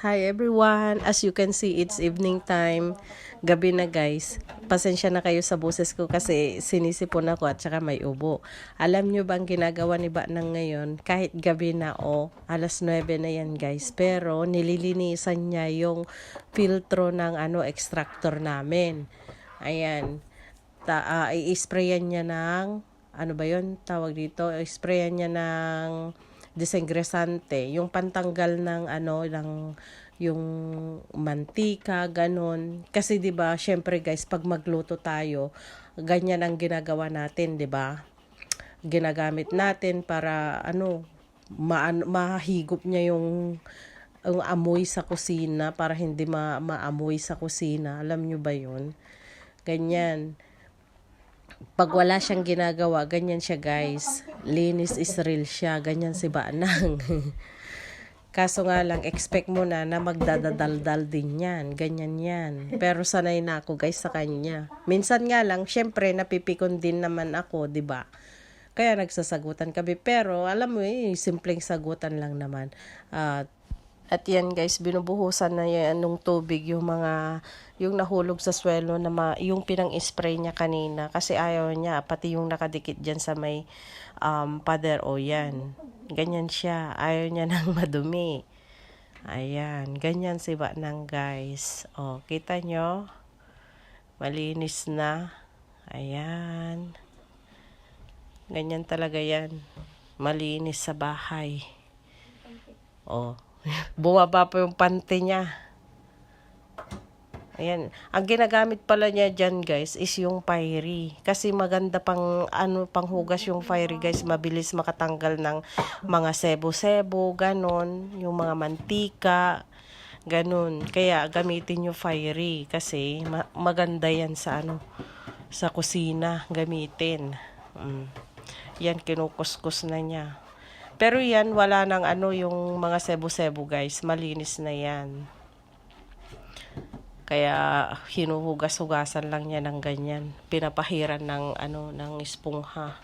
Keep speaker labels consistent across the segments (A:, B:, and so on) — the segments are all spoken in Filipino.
A: Hi everyone! As you can see, it's evening time. Gabi na guys. Pasensya na kayo sa boses ko kasi sinisipon ako at saka may ubo. Alam nyo bang ginagawa ni Banang ngayon? Kahit gabi na alas 9 na yan guys. Pero nililinisan niya yung filtro ng extractor namin. Ayan. I-sprayan niya ng, ano ba yun tawag dito? I-sprayan niya ng desengresante, yung pantanggal ng yung mantika, ganon. Kasi 'di ba, syempre guys, pag magluto tayo, ganyan ang ginagawa natin, 'di ba? Ginagamit natin para mahigop niya yung amoy sa kusina para hindi maamoy sa kusina. Alam nyo ba 'yun? Ganyan. Pag wala siyang ginagawa, ganyan siya guys. Linis is real siya. Ganyan si Banang. Kaso nga lang, expect mo na magdadadaldal din yan. Ganyan yan. Pero sanay na ako guys sa kanya. Minsan nga lang, syempre, napipikon din naman ako, di ba? Kaya nagsasagutan kami. Pero alam mo simpleng sagutan lang naman. At yan guys, binubuhusan na yan nung tubig yung yung nahulog sa swelo na yung pinang-spray niya kanina. Kasi ayaw niya, pati yung nakadikit dyan sa may pader yan. Ganyan siya, ayaw niya nang madumi. Ayan, ganyan si Banang guys. Kita nyo? Malinis na. Ayan. Ganyan talaga yan. Malinis sa bahay. Bumaba pa yung pante niya. Ayan. Ang ginagamit pala niya dyan guys is yung fiery. Kasi maganda panghugas yung fiery guys. Mabilis makatanggal ng mga sebo-sebo, ganon. Yung mga mantika, ganon. Kaya gamitin yung fiery. Kasi maganda yan sa kusina gamitin. Yan, kinukuskus na niya. Pero yan, wala nang yung mga sebo-sebo guys. Malinis na yan. Kaya hinuhugas-hugasan lang niya ng ganyan. Pinapahiran ng espongha.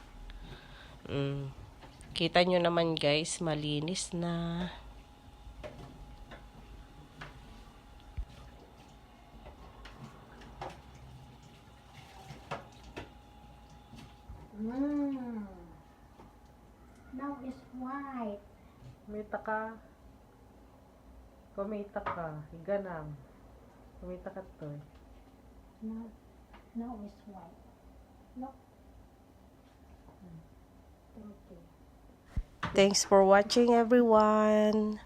A: Kita nyo naman guys, malinis na.
B: Now it's white.
A: Kumita ka. Kumita ka. Higanam. Kumita ka to.
B: Now it's white. Look. Thank you.
A: Thanks for watching everyone.